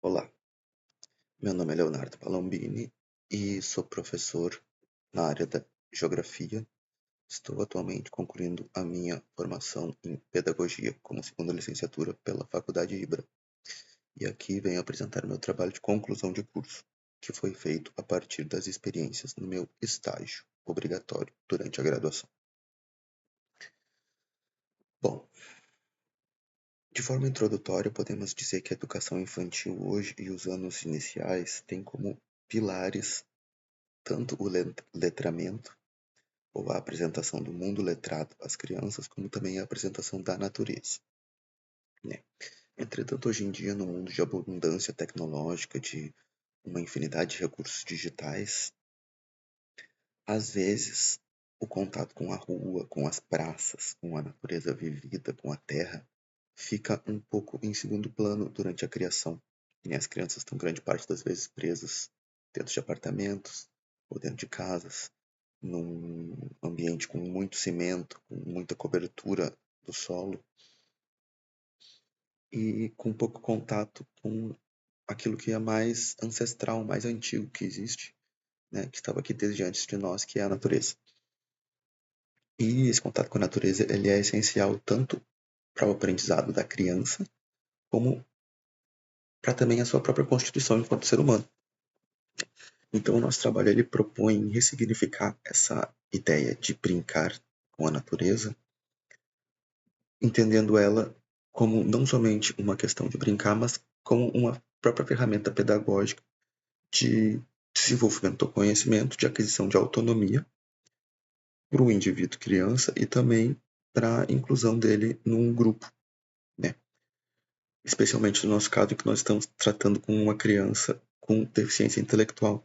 Olá, meu nome é Leonardo Palombini e sou professor na área da Geografia. Estou atualmente concluindo a minha formação em Pedagogia como segunda licenciatura pela Faculdade Ibra. E aqui venho apresentar meu trabalho de conclusão de curso, que foi feito a partir das experiências no meu estágio obrigatório durante a graduação. Bom, de forma introdutória, podemos dizer que a educação infantil hoje e os anos iniciais têm como pilares tanto o letramento, ou a apresentação do mundo letrado às crianças, como também a apresentação da natureza, né? Entretanto, hoje em dia, no mundo de abundância tecnológica, de uma infinidade de recursos digitais, às vezes o contato com a rua, com as praças, com a natureza vivida, com a terra, fica um pouco em segundo plano durante a criação. E as crianças estão grande parte das vezes presas dentro de apartamentos ou dentro de casas, num ambiente com muito cimento, com muita cobertura do solo e com pouco contato com aquilo que é mais ancestral, mais antigo que existe, né, que estava aqui desde antes de nós, que é a natureza. E esse contato com a natureza ele é essencial tanto para o aprendizado da criança, como para também a sua própria constituição enquanto ser humano. Então, o nosso trabalho ele propõe ressignificar essa ideia de brincar com a natureza, entendendo ela como não somente uma questão de brincar, mas como uma própria ferramenta pedagógica de desenvolvimento do conhecimento, de aquisição de autonomia para o indivíduo criança e também para a inclusão dele num grupo, né? Especialmente no nosso caso, em que nós estamos tratando com uma criança com deficiência intelectual.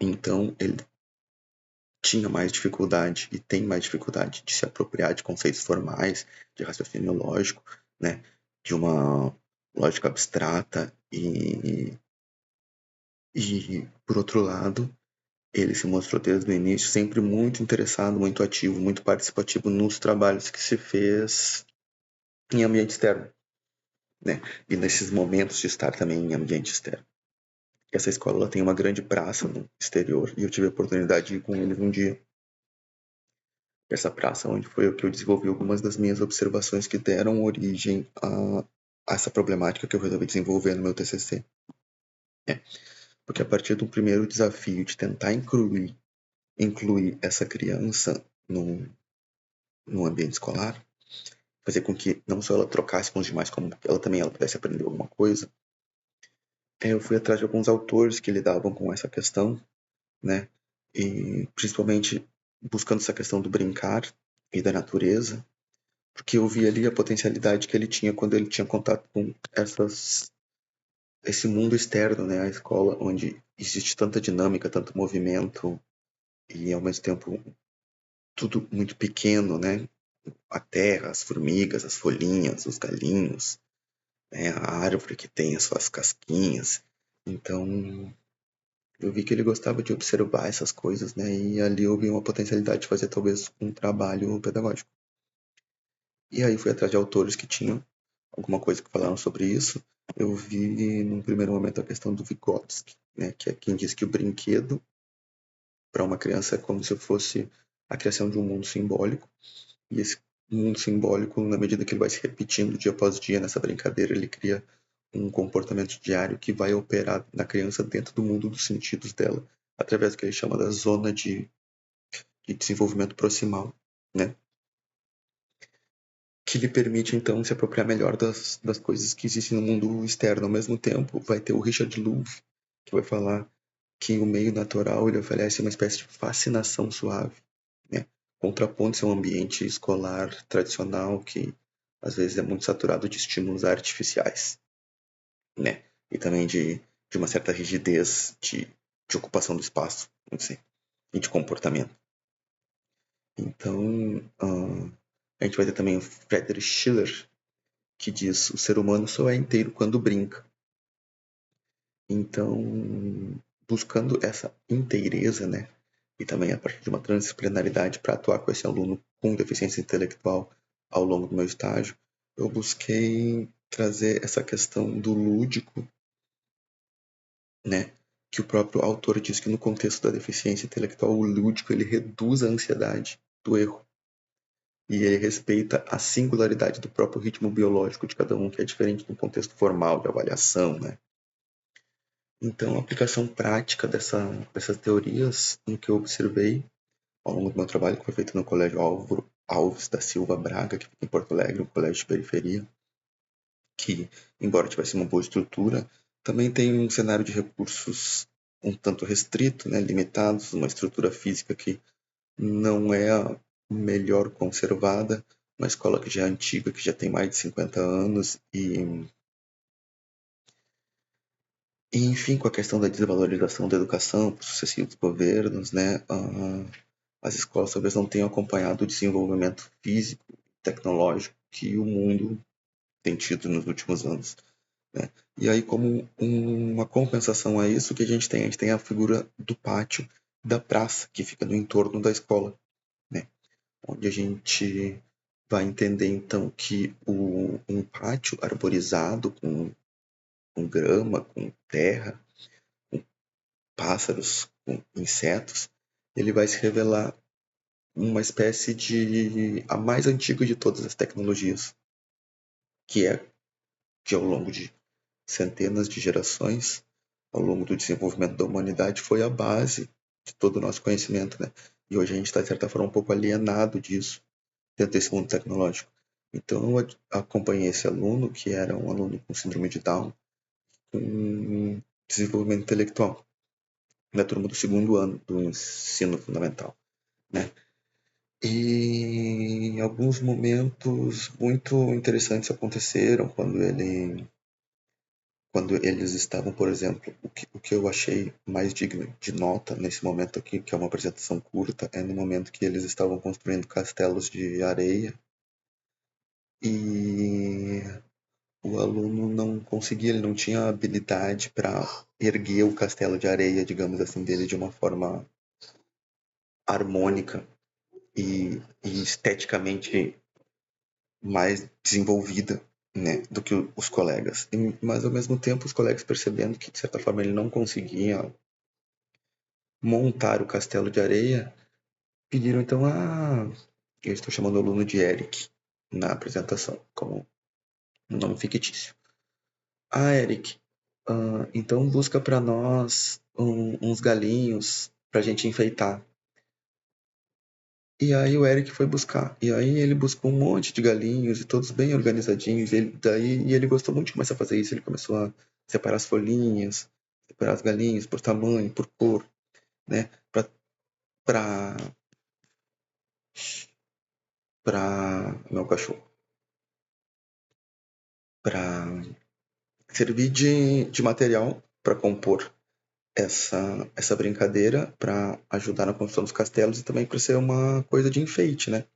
Então, ele tinha mais dificuldade e tem mais dificuldade de se apropriar de conceitos formais, de raciocínio lógico, né, de uma lógica abstrata e por outro lado, ele se mostrou desde o início sempre muito interessado, muito ativo, muito participativo nos trabalhos que se fez em ambiente externo, né, e nesses momentos de estar também em ambiente externo. Essa escola ela tem uma grande praça no exterior e eu tive a oportunidade de ir com eles um dia. Essa praça onde foi o que eu desenvolvi algumas das minhas observações que deram origem a essa problemática que eu resolvi desenvolver no meu TCC. Porque a partir do primeiro desafio de tentar incluir essa criança no ambiente escolar, fazer com que não só ela trocasse com os demais, como ela pudesse aprender alguma coisa, eu fui atrás de alguns autores que lidavam com essa questão, né? E principalmente buscando essa questão do brincar e da natureza, porque eu vi ali a potencialidade que ele tinha quando ele tinha contato com esse mundo externo, né, a escola, onde existe tanta dinâmica, tanto movimento e ao mesmo tempo tudo muito pequeno, né, a terra, as formigas, as folhinhas, os galinhos, né, a árvore que tem as suas casquinhas. Então eu vi que ele gostava de observar essas coisas, né, e ali eu vi uma potencialidade de fazer talvez um trabalho pedagógico. E aí fui atrás de autores que tinham alguma coisa que falaram sobre isso. Eu vi, num primeiro momento, a questão do Vygotsky, né, que é quem diz que o brinquedo, para uma criança, é como se fosse a criação de um mundo simbólico. E esse mundo simbólico, na medida que ele vai se repetindo dia após dia nessa brincadeira, ele cria um comportamento diário que vai operar na criança dentro do mundo dos sentidos dela, através do que ele chama da zona de desenvolvimento proximal, né? Que lhe permite, então, se apropriar melhor das coisas que existem no mundo externo. Ao mesmo tempo, vai ter o Richard Louv, que vai falar que o meio natural ele oferece uma espécie de fascinação suave, né? Contrapondo-se a um ambiente escolar tradicional que, às vezes, é muito saturado de estímulos artificiais, né? E também de uma certa rigidez de ocupação do espaço, não sei, e de comportamento. Então, a gente vai ter também o Friedrich Schiller, que diz o ser humano só é inteiro quando brinca. Então, buscando essa inteireza, né, e também a partir de uma transdisciplinaridade para atuar com esse aluno com deficiência intelectual ao longo do meu estágio, eu busquei trazer essa questão do lúdico né? Que o próprio autor diz que no contexto da deficiência intelectual, o lúdico ele reduz a ansiedade do erro e ele respeita a singularidade do próprio ritmo biológico de cada um, que é diferente do contexto formal de avaliação, né? Então, a aplicação prática dessas teorias, no que eu observei ao longo do meu trabalho, que foi feito no Colégio Álvaro Alves da Silva Braga, que fica em Porto Alegre, um colégio de periferia, que, embora tivesse uma boa estrutura, também tem um cenário de recursos um tanto restrito, né, limitados, uma estrutura física que não é a melhor conservada, uma escola que já é antiga, que já tem mais de 50 anos e enfim, com a questão da desvalorização da educação por sucessivos governos, né, as escolas talvez não tenham acompanhado o desenvolvimento físico, tecnológico que o mundo tem tido nos últimos anos, né? E aí, como uma compensação a isso, que a gente tem? A gente tem a figura do pátio, da praça, que fica no entorno da escola, né? Onde a gente vai entender, então, que um pátio arborizado, com grama, com terra, com pássaros, com insetos, ele vai se revelar uma espécie de a mais antiga de todas as tecnologias, que é que ao longo de centenas de gerações, ao longo do desenvolvimento da humanidade, foi a base de todo o nosso conhecimento, né? E hoje a gente está, de certa forma, um pouco alienado disso, dentro desse mundo tecnológico. Então, eu acompanhei esse aluno, que era um aluno com síndrome de Down, com desenvolvimento intelectual, na turma do segundo ano do ensino fundamental, né? E alguns momentos muito interessantes aconteceram quando eles estavam, por exemplo, o que eu achei mais digno de nota nesse momento aqui, que é uma apresentação curta, é no momento que eles estavam construindo castelos de areia e o aluno não conseguia, ele não tinha habilidade para erguer o castelo de areia, digamos assim, dele de uma forma harmônica e esteticamente mais desenvolvida, né, do que os colegas. Mas ao mesmo tempo os colegas percebendo que de certa forma ele não conseguia montar o castelo de areia, pediram então eu estou chamando o aluno de Eric na apresentação, como um nome fictício. Eric, então busca para nós uns galinhos para a gente enfeitar. E aí o Eric foi buscar. E aí ele buscou um monte de galinhos e todos bem organizadinhos. E ele gostou muito de começar a fazer isso. Ele começou a separar as folhinhas, separar as galinhas por tamanho, por cor, né? Pra, meu cachorro. Para servir de material para compor essa brincadeira, para ajudar na construção dos castelos e também para ser uma coisa de enfeite, né?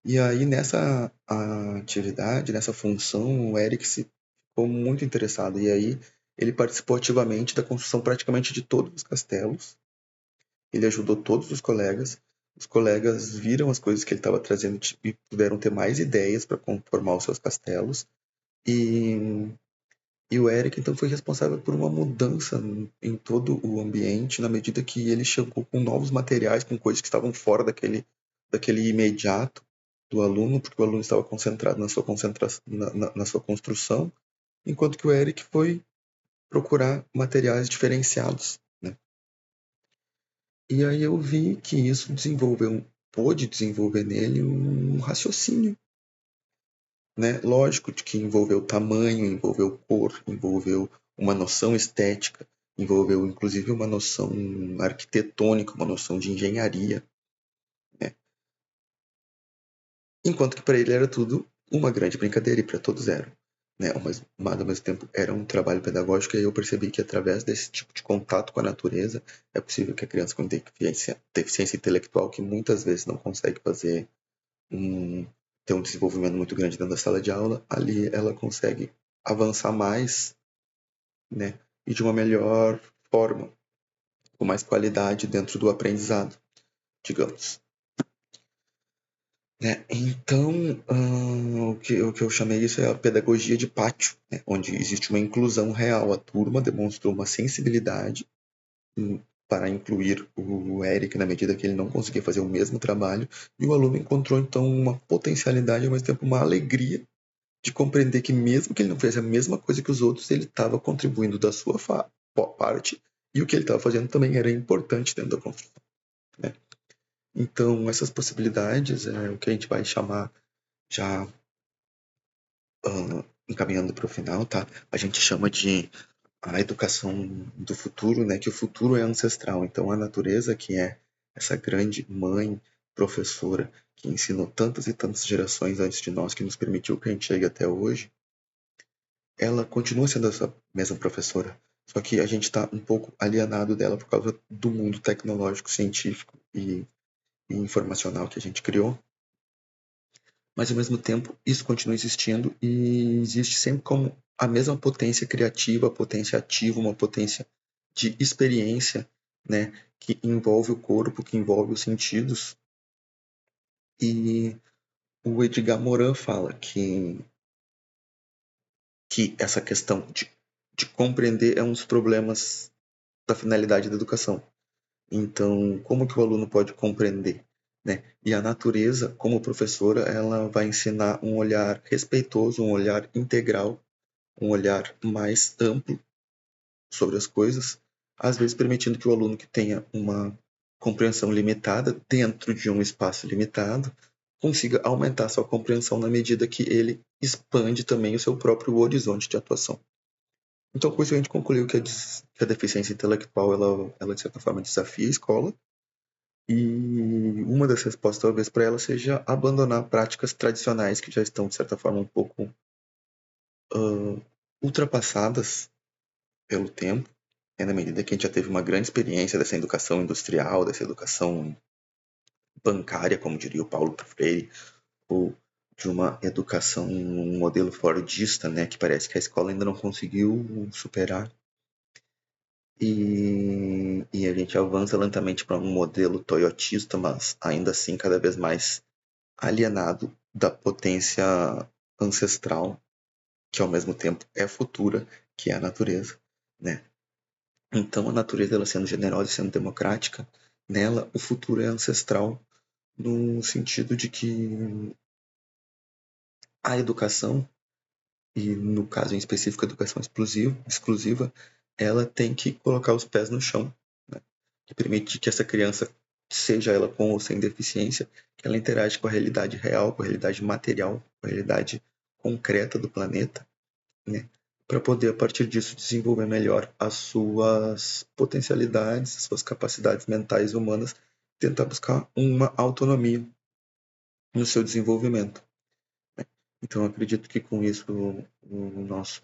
E aí, nessa atividade, nessa função, o Eric se ficou muito interessado. E aí, ele participou ativamente da construção praticamente de todos os castelos. Ele ajudou todos os colegas. Os colegas viram as coisas que ele estava trazendo e puderam ter mais ideias para conformar os seus castelos. E, e o Eric, então, foi responsável por uma mudança em todo o ambiente, na medida que ele chegou com novos materiais, com coisas que estavam fora daquele imediato do aluno, porque o aluno estava concentrado na sua concentração, na sua construção, enquanto que o Eric foi procurar materiais diferenciados, né? E aí eu vi que isso pôde desenvolver nele um raciocínio, né? Lógico de que envolveu tamanho, envolveu cor, envolveu uma noção estética, envolveu inclusive uma noção arquitetônica, uma noção de engenharia, né? Enquanto que para ele era tudo uma grande brincadeira e para todos era, né? Mas ao mesmo tempo era um trabalho pedagógico e aí eu percebi que através desse tipo de contato com a natureza é possível que a criança com deficiência intelectual, que muitas vezes não consegue um, ter um desenvolvimento muito grande dentro da sala de aula, ali ela consegue avançar mais, né? E de uma melhor forma, com mais qualidade dentro do aprendizado, digamos. né? Então, o que eu chamei isso é a pedagogia de pátio, né? Onde existe uma inclusão real. A turma demonstrou uma sensibilidade para incluir o Eric na medida que ele não conseguia fazer o mesmo trabalho, e o aluno encontrou então uma potencialidade, ao mesmo tempo uma alegria de compreender que mesmo que ele não fizesse a mesma coisa que os outros, ele estava contribuindo da sua parte, e o que ele estava fazendo também era importante dentro da construção, né? Então, essas possibilidades é o que a gente vai chamar, já encaminhando para o final, tá? A gente chama de a educação do futuro, né? Que o futuro é ancestral. Então, a natureza, que é essa grande mãe, professora, que ensinou tantas e tantas gerações antes de nós, que nos permitiu que a gente chegue até hoje, ela continua sendo essa mesma professora. Só que a gente está um pouco alienado dela por causa do mundo tecnológico, científico e informacional que a gente criou. Mas, ao mesmo tempo, isso continua existindo e existe sempre como a mesma potência criativa, potência ativa, uma potência de experiência, né, que envolve o corpo, que envolve os sentidos. E o Edgar Morin fala que essa questão de compreender é um dos problemas da finalidade da educação. Então, como que o aluno pode compreender, né? E a natureza, como professora, ela vai ensinar um olhar respeitoso, um olhar integral, um olhar mais amplo sobre as coisas, às vezes permitindo que o aluno que tenha uma compreensão limitada dentro de um espaço limitado consiga aumentar sua compreensão na medida que ele expande também o seu próprio horizonte de atuação. Então, com isso, a gente concluiu que a deficiência intelectual, ela, de certa forma, desafia a escola, e uma das respostas, talvez, para ela seja abandonar práticas tradicionais que já estão, de certa forma, um pouco ultrapassadas pelo tempo, né, na medida que a gente já teve uma grande experiência dessa educação industrial, dessa educação bancária, como diria o Paulo Freire, ou de uma educação, um modelo fordista, né, que parece que a escola ainda não conseguiu superar. E a gente avança lentamente para um modelo toyotista, mas ainda assim cada vez mais alienado da potência ancestral, que ao mesmo tempo é futura, que é a natureza, né? Então, a natureza, ela sendo generosa e sendo democrática, nela o futuro é ancestral, no sentido de que a educação, e no caso em específico a educação exclusiva, ela tem que colocar os pés no chão, né? Que permite que essa criança, seja ela com ou sem deficiência, que ela interage com a realidade real, com a realidade material, com a realidade concreta do planeta, né? Para poder, a partir disso, desenvolver melhor as suas potencialidades, as suas capacidades mentais e humanas, tentar buscar uma autonomia no seu desenvolvimento. Então, eu acredito que com isso o nosso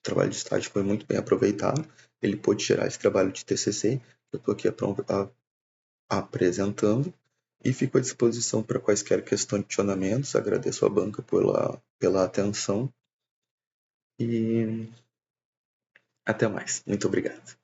trabalho de estágio foi muito bem aproveitado. Ele pôde gerar esse trabalho de TCC, que eu estou aqui apresentando, e fico à disposição para quaisquer questionamentos. Agradeço à banca pela atenção e até mais. Muito obrigado.